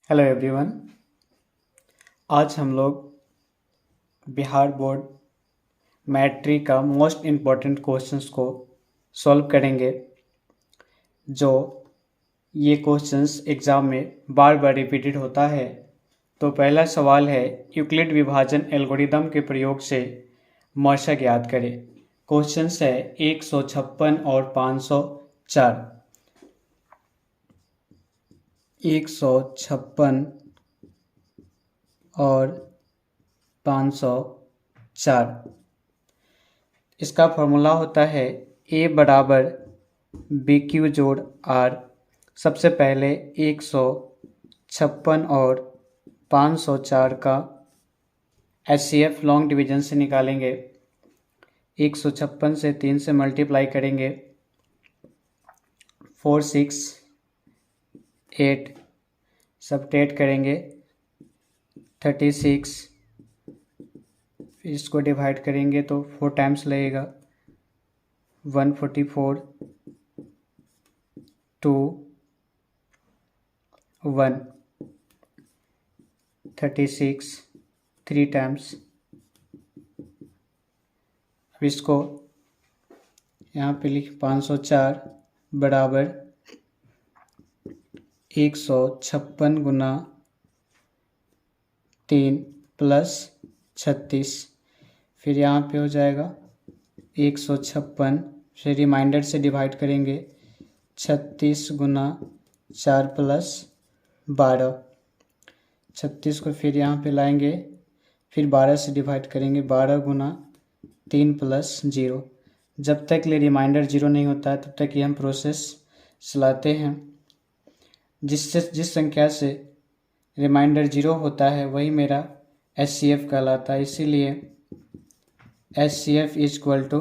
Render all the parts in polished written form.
Hello everyone. आज हम लोग बिहार बोर्ड मैट्रिक का मोस्ट इम्पॉर्टेंट क्वेश्चंस को सॉल्व करेंगे। जो ये क्वेश्चंस एग्ज़ाम में बार बार रिपीटेड होता है। तो पहला सवाल है, यूक्लिड विभाजन एल्गोरिदम के प्रयोग से मशक ज्ञात करें। क्वेश्चंस है 156 और 504। 156 और 504। इसका फॉर्मूला होता है A बराबर BQ जोड़ R। सबसे पहले 156 और 504 का HCF लॉन्ग डिवीजन से निकालेंगे। 156 से 3 से मल्टीप्लाई करेंगे, 4 6 8 सब्ट्रैक्ट करेंगे 36। इसको डिवाइड करेंगे तो 4 टाइम्स लगेगा, 144 2 1 36 3 टाइम्स। अब इसको यहाँ पे लिख 504 बराबर 156 गुना 3 प्लस 36। फिर यहाँ पे हो जाएगा 156, फिर रिमाइंडर से डिवाइड करेंगे 36 गुना 4 प्लस 12। 36 को फिर यहाँ पे लाएंगे, फिर 12 से डिवाइड करेंगे, 12 गुना 3 प्लस 0। जब तक ये रिमाइंडर 0 नहीं होता है तब तक ये हम प्रोसेस चलाते हैं। जिस संख्या से रिमाइंडर 0 होता है वही मेरा HCF कहलाता है, इसीलिए HCF is equal to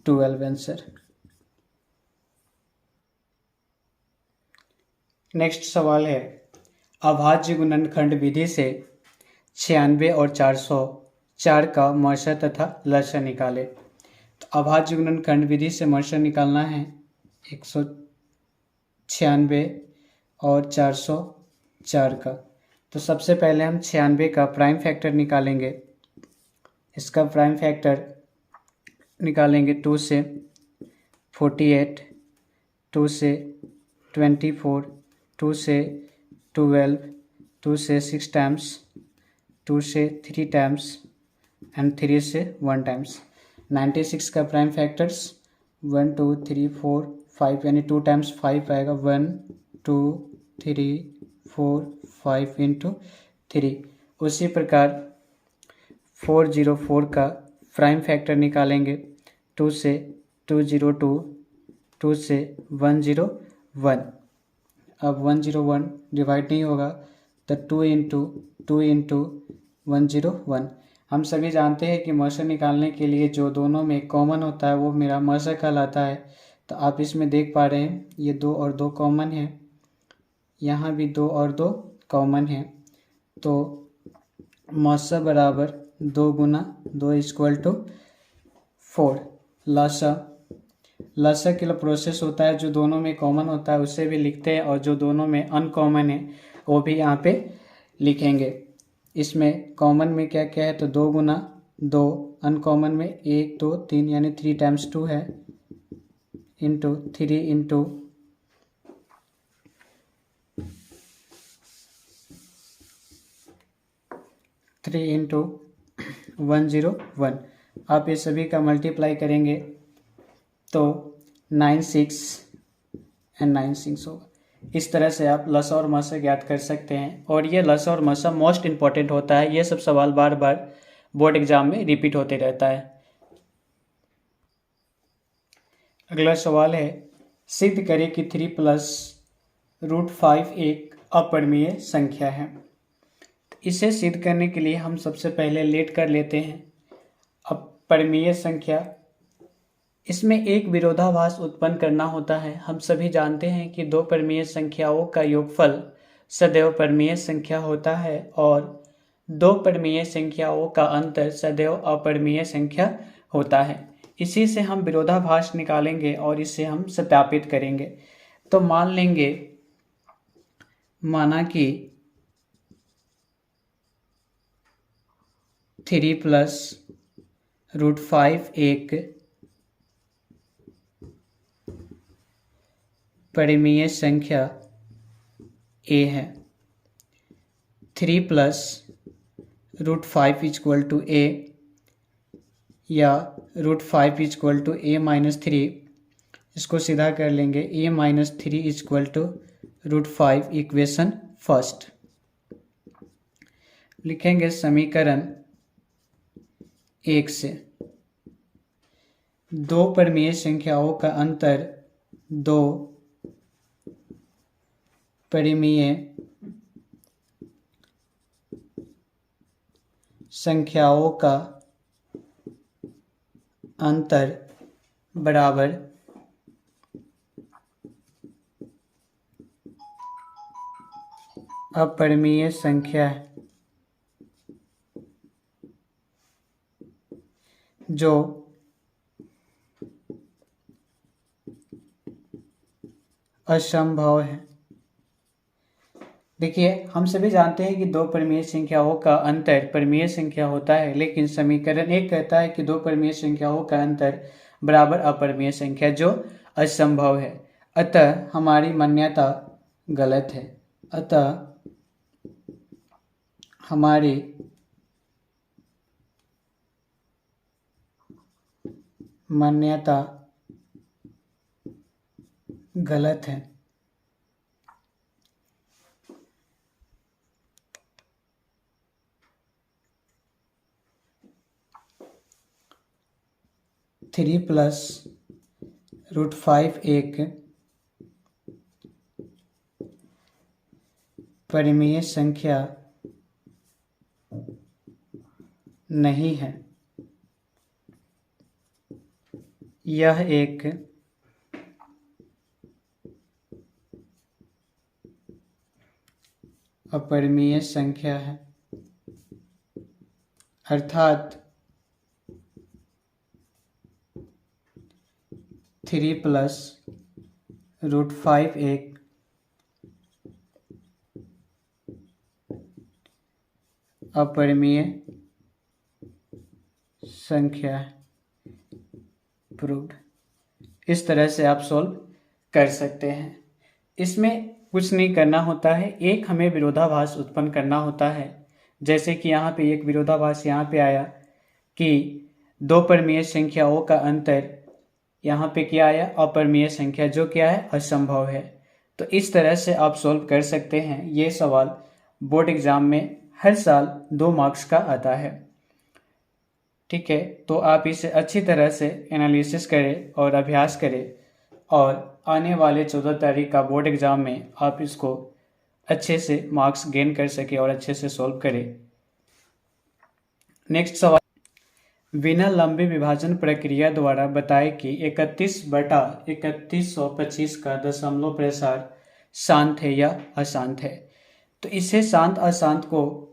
12 answer. Next सवाल है, अभाज्य गुणनखंड विधि से 96 और 404 का मशा तथा लसा निकाले। तो अभाज्य गुणनखंड विधि से मशा निकालना है 196 और 404 का। तो सबसे पहले हम 96 का प्राइम फैक्टर निकालेंगे। इसका प्राइम फैक्टर निकालेंगे 2 से 48, 2 से 24, 2 से 12, 2 से 6 टाइम्स, 2 से 3 टाइम्स एंड 3 से 1 टाइम्स। 96 का प्राइम फैक्टर्स 1 2 3 4 5 यानी 2 टाइम्स 5 आएगा, 1 2 3 4 5 इंटू 3। उसी प्रकार 404 का प्राइम फैक्टर निकालेंगे 2 से 202, 2 से 101। अब 101 डिवाइड नहीं होगा तो 2 इंटू 101। हम सभी जानते हैं कि मशा निकालने के लिए जो दोनों में कॉमन होता है वो मेरा मशा कहलाता है। तो आप इसमें देख पा रहे हैं ये 2 और 2 कॉमन है, यहाँ भी 2 और 2 कॉमन है। तो मशा बराबर 2 गुना 2 इक्वल टू 4। लसा के लिए प्रोसेस होता है, जो दोनों में कॉमन होता है उसे भी लिखते हैं और जो दोनों में अनकॉमन है वो भी यहाँ पे लिखेंगे। इसमें कॉमन में क्या क्या है तो 2 गुना 2, अनकॉमन में 1 2 3 यानी 3 टाइम्स 2 है, इंटू 3 इंटू 101। आप ये सभी का मल्टीप्लाई करेंगे तो 96 एंड 96 होगा। इस तरह से आप लसा और मशा ज्ञात कर सकते हैं। और ये लसा और मशा मोस्ट इम्पॉर्टेंट होता है। ये सब सवाल बार बार बोर्ड एग्जाम में रिपीट होते रहता है। अगला सवाल है, सिद्ध करें कि 3 प्लस √5 एक अपरिमेय संख्या है। इसे सिद्ध करने के लिए हम सबसे पहले लेट कर लेते हैं अपरिमेय संख्या। इसमें एक विरोधाभास उत्पन्न करना होता है। हम सभी जानते हैं कि 2 परिमेय संख्याओं का योगफल सदैव परिमेय संख्या होता है और 2 परिमेय संख्याओं का अंतर सदैव अपरिमेय संख्या होता है। इसी से हम विरोधाभास निकालेंगे और इसे हम सत्यापित करेंगे। तो माना कि 3 प्लस √5 एक परिमेय संख्या ए है। 3 प्लस √5 इक्वल टू ए या √5 इक्वल टू a-3, इसको सीधा कर लेंगे। a-3 equal to √5 equation first लिखेंगे समीकरण 1 से। दो परिमेय संख्याओं का अंतर दो परिमेय संख्याओं का अंतर बराबर अपरिमेय संख्या है जो असंभव है। देखिए, हम सभी जानते हैं कि दो परिमेय संख्याओं का अंतर परिमेय संख्या होता है, लेकिन समीकरण 1 कहता है कि दो परिमेय संख्याओं का अंतर बराबर अपरिमेय संख्या जो असंभव है। अतः हमारी मान्यता गलत है। अतः हमारी मान्यता गलत है। थ्री प्लस √5 एक परिमेय संख्या नहीं है। यह एक अपरिमेय संख्या है, अर्थात 3 प्लस √5 एक अपरिमेय संख्या है। प्रूव्ड। इस तरह से आप सॉल्व कर सकते हैं। इसमें कुछ नहीं करना होता है, एक हमें विरोधाभास उत्पन्न करना होता है। जैसे कि यहाँ पे एक विरोधाभास यहाँ पे आया कि दो परिमेय संख्याओं का अंतर, यहाँ पे क्या आया, अपरिमेय संख्या जो क्या है, असंभव है। तो इस तरह से आप सॉल्व कर सकते हैं। ये सवाल बोर्ड एग्जाम में हर साल 2 मार्क्स का आता है। ठीक है, तो आप इसे अच्छी तरह से एनालिसिस करें और अभ्यास करें, और आने वाले 14 तारीख का बोर्ड एग्ज़ाम में आप इसको अच्छे से मार्क्स गेन कर सके और अच्छे से सॉल्व करें। नेक्स्ट सवाल, बिना लंबे विभाजन प्रक्रिया द्वारा बताए कि 31/3125 का दशमलव प्रसार शांत है या अशांत है। तो इसे शांत अशांत को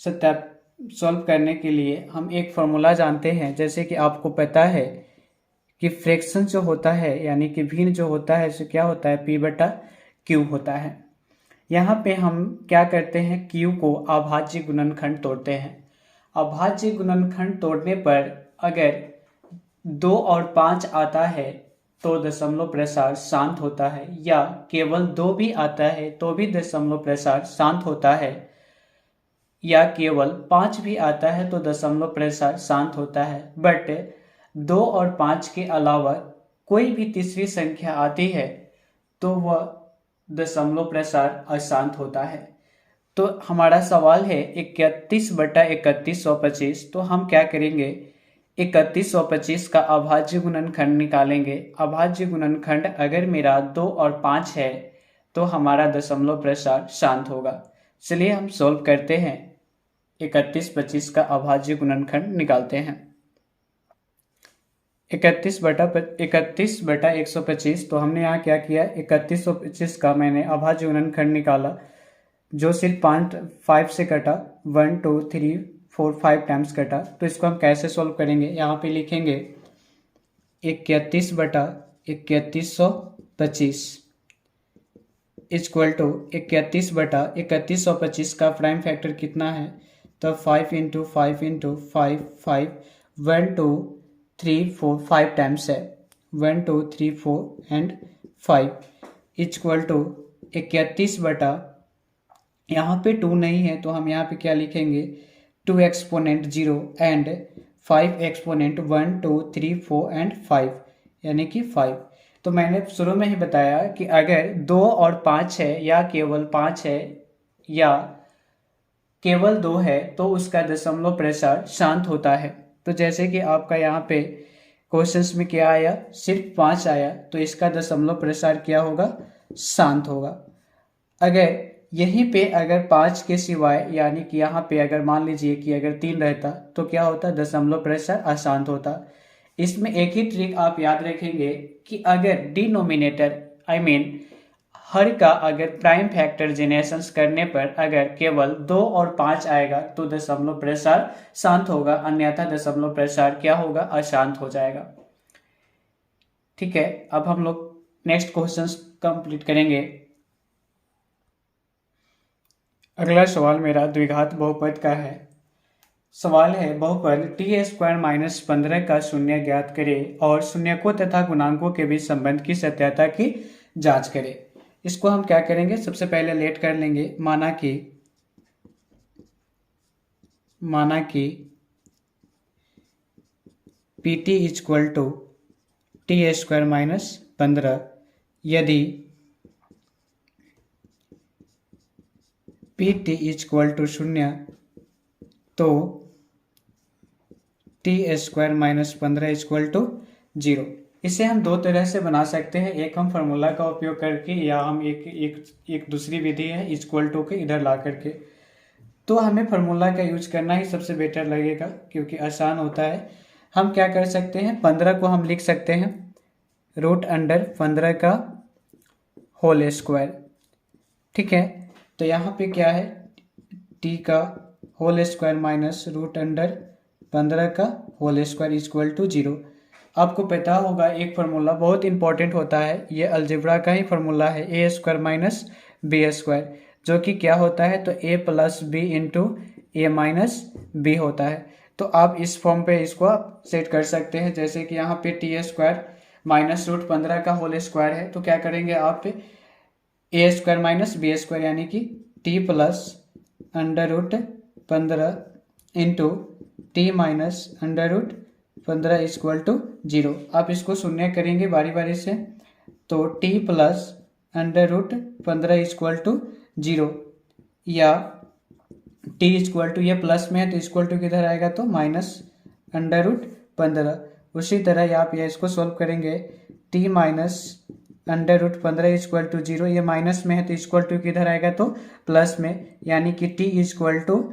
सॉल्व करने के लिए हम एक फॉर्मूला जानते हैं। जैसे कि आपको पता है कि फ्रैक्शन जो होता है, यानी कि भिन्न जो होता है, सो क्या होता है, P/Q होता है। यहाँ पे हम क्या करते हैं, Q को अभाज्य गुणनखंड तोड़ते हैं। अभाज्य गुणनखंड तोड़ने पर अगर 2 और 5 आता है तो दशमलव प्रसार शांत होता है, या केवल 2 भी आता है तो भी दशमलव प्रसार शांत होता है, या केवल 5 भी आता है तो दशमलव प्रसार शांत होता है। बट 2 और 5 के अलावा कोई भी तीसरी संख्या आती है तो वह दशमलव प्रसार अशांत होता है। तो हमारा सवाल है 31/3125। तो हम क्या करेंगे, 3125 का अभाज्य गुणनखंड निकालेंगे। अभाज्य गुणनखंड अगर मेरा 2 और 5 है तो हमारा दशमलव प्रसार शांत होगा। चलिए हम सॉल्व करते हैं, 3125 का अभाज्य गुणनखंड निकालते हैं। 31/125, तो हमने यहाँ क्या किया, 3125 का मैंने अभाज्य गुणनखंड निकाला जो सिर्फ 5 से कटा, 1 2 3 4 5 टाइम्स कटा। तो इसको हम कैसे सॉल्व करेंगे, यहाँ पे लिखेंगे 31/3125 इक्वल टू 31/3125 का प्राइम फैक्टर कितना है, तो 5 5 1 2 3 4 5 टाइम्स है, 1 2 3 4 एंड 5 इक्वल टू 31 बटा, यहाँ पे 2 नहीं है तो हम यहाँ पे क्या लिखेंगे, 2 एक्सपोनेंट 0 एंड 5 एक्सपोनेंट 1 2 3 4 एंड 5 यानी कि 5। तो मैंने शुरू में ही बताया कि अगर 2 और 5 है या केवल 5 है या केवल 2 है तो उसका दशमलव प्रसार शांत होता है। तो जैसे कि आपका यहाँ पे क्वेश्चंस में क्या आया, सिर्फ 5 आया, तो इसका दशमलव प्रसार क्या होगा, शांत होगा। अगर यहीं पे अगर 5 के सिवाय यानी कि यहाँ पे अगर मान लीजिए कि अगर 3 रहता तो क्या होता, दशमलव प्रसार अशांत होता। इसमें एक ही ट्रिक आप याद रखेंगे कि अगर डिनोमिनेटर हर का अगर प्राइम फैक्टर जेनरेशंस करने पर अगर केवल 2 और 5 आएगा तो दशमलव प्रसार शांत होगा, अन्यथा दशमलव प्रसार क्या होगा, अशांत हो जाएगा। ठीक है, अब हम लोग नेक्स्ट क्वेश्चन कंप्लीट करेंगे। अगला सवाल मेरा द्विघात बहुपद का है। सवाल है बहुपद t² - 15 का शून्य ज्ञात करें और शून्यकों तथा गुणांकों के बीच संबंध की सत्यता की जांच करें। इसको हम क्या करेंगे, सबसे पहले लेट कर लेंगे, माना कि pt इक्वल टू t² - 15 यदि pt इक्वल टू 0 तो t² - 15 इक्वल टू 0। इसे हम दो तरह से बना सकते हैं, एक हम फार्मूला का उपयोग करके या हम एक दूसरी विधि है इक्वल टू के इधर ला करके। तो हमें फार्मूला का यूज करना ही सबसे बेटर लगेगा क्योंकि आसान होता है। हम क्या कर सकते हैं, 15 को हम लिख सकते हैं √15 का होल स्क्वायर। ठीक है, तो यहाँ पे क्या है, t का होल स्क्वायर माइनस √15 का होल स्क्वायर इक्वल टू 0। आपको पता होगा एक फार्मूला बहुत इंपॉर्टेंट होता है, ये अलजेब्रा का ही फार्मूला है, a² - b², जो कि क्या होता है, तो a + b × a - b होता है। तो आप इस फॉर्म पे इसको आप सेट कर सकते हैं, जैसे कि यहाँ पे t² - √15 का होल स्क्वायर है, तो क्या करेंगे आप a² - b² यानी कि t + √15 × t - √15 इक्वल टू 0। आप इसको शून्य करेंगे बारी बारी से, तो t + √15 इक्वल टू 0 या t इक्वल टू, ये प्लस में है तो इक्वल टू किधर आएगा, तो -√15। उसी तरह आप ये इसको सॉल्व करेंगे, t - √15 इक्वल टू 0, ये माइनस में है तो इक्वल टू किधर आएगा, तो प्लस में, यानी कि t इक्वल टू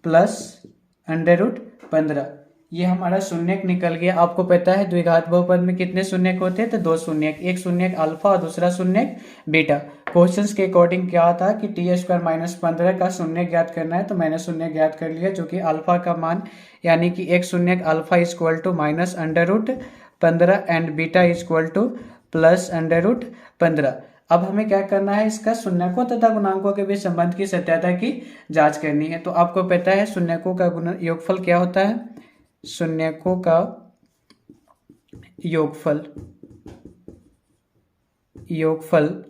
+√15। ये हमारा शून्यक निकल गया। आपको पता है द्विघात बहुपद में कितने शून्यक होते हैं, तो 2 शून्यक, एक शून्यक अल्फा और दूसरा शून्यक बीटा। क्वेश्चंस के अकॉर्डिंग क्या था कि t² - 15 का शून्य ज्ञात करना है, तो मैंने शून्य ज्ञात कर लिया, जो कि अल्फा का मान यानी कि एक शून्यक alpha equal to -√15 and beta equal to +√15। अब हमें क्या करना है, इसका शून्यकों तथा गुणांकों के बीच संबंध की सत्यता की जांच करनी है। तो आपको पता है शून्यकों का योगफल क्या होता है, शून्यकों का योगफल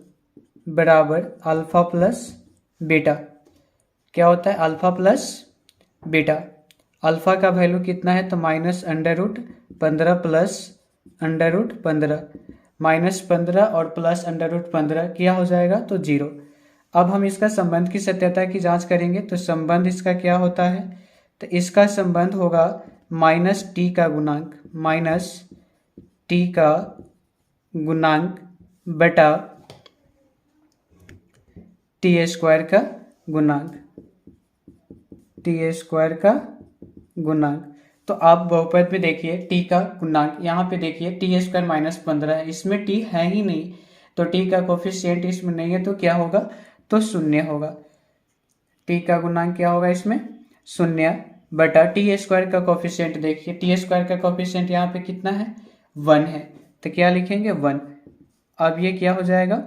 बराबर अल्फा प्लस बीटा। क्या होता है, अल्फा प्लस बीटा। अल्फा का वैल्यू कितना है, तो -√15 प्लस √15, -15 और प्लस √15 क्या हो जाएगा, तो 0। अब हम इसका संबंध की सत्यता की जांच करेंगे, तो संबंध इसका क्या होता है, तो इसका संबंध होगा -t का गुणांक बटा t² का गुणांक। तो आप बहुपद में देखिए t का गुणांक, यहाँ पे देखिए t² - 15 है, इसमें t है ही नहीं, तो t का कोफिशिएंट इसमें नहीं है, तो क्या होगा, तो 0 होगा। t का गुणांक क्या होगा इसमें, 0 बटा t² का कोफिशिएंट देखिए, t² का कोफिशिएंट यहाँ पे कितना है, 1 है, तो क्या लिखेंगे, 1। अब ये क्या हो जाएगा,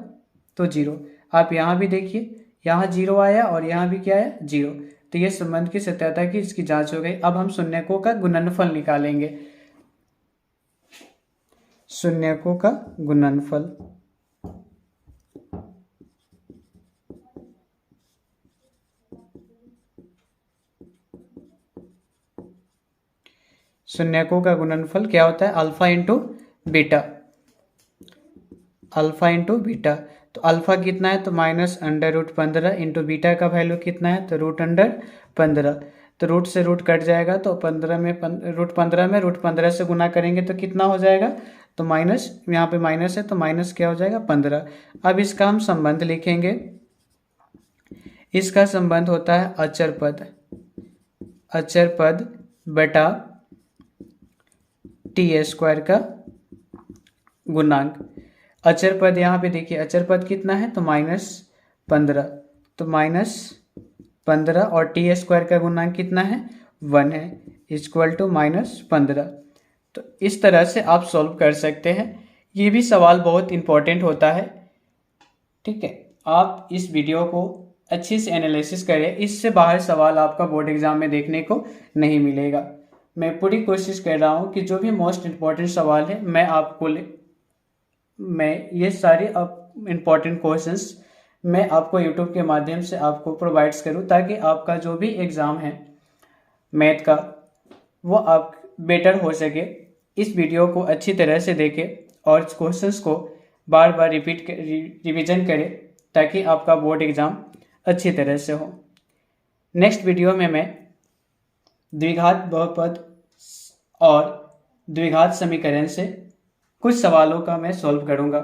तो 0। आप यहाँ भी देखिए, यहाँ 0 आया और यहाँ भी क्या आया, 0। तो ये संबंध की सत्यता की इसकी जांच हो गई। अब हम शून्यकों का गुणनफल निकालेंगे। शून्यकों का गुणनफल, शून्यकों का गुणनफल क्या होता है? Alpha into beta, alpha into beta. तो अल्फा कितना है? तो -√15 इंटू बीटा का वैल्यू कितना है? तो √15। तो रूट से रूट कट जाएगा, तो 15 में √15 से गुना करेंगे तो कितना हो जाएगा? तो माइनस, यहाँ पे माइनस है तो माइनस क्या हो जाएगा? 15। अब इसका हम संबंध लिखेंगे। इसका संबंध होता है अचर पद, अचर पद बटा t² का गुणांक। अचर पद यहाँ पे देखिए, अचर पद कितना है? तो -15। तो -15 और t² का गुणांक कितना है? 1 है, इक्वल टू -15। तो इस तरह से आप सॉल्व कर सकते हैं। ये भी सवाल बहुत इंपॉर्टेंट होता है, ठीक है। आप इस वीडियो को अच्छे से एनालिसिस करें, इससे बाहर सवाल आपका बोर्ड एग्जाम में देखने को नहीं मिलेगा। मैं पूरी कोशिश कर रहा हूँ कि जो भी मोस्ट इम्पॉर्टेंट सवाल है मैं ये सारे इम्पॉर्टेंट क्वेश्चंस मैं आपको यूट्यूब के माध्यम से आपको प्रोवाइड्स करूँ, ताकि आपका जो भी एग्ज़ाम है मैथ का वो आप बेटर हो सके। इस वीडियो को अच्छी तरह से देखें और क्वेश्चंस को बार बार रिवीजन करें, ताकि आपका बोर्ड एग्ज़ाम अच्छी तरह से हो। नेक्स्ट वीडियो में मैं द्विघात बहुपद और द्विघात समीकरण से कुछ सवालों का मैं सॉल्व करूँगा।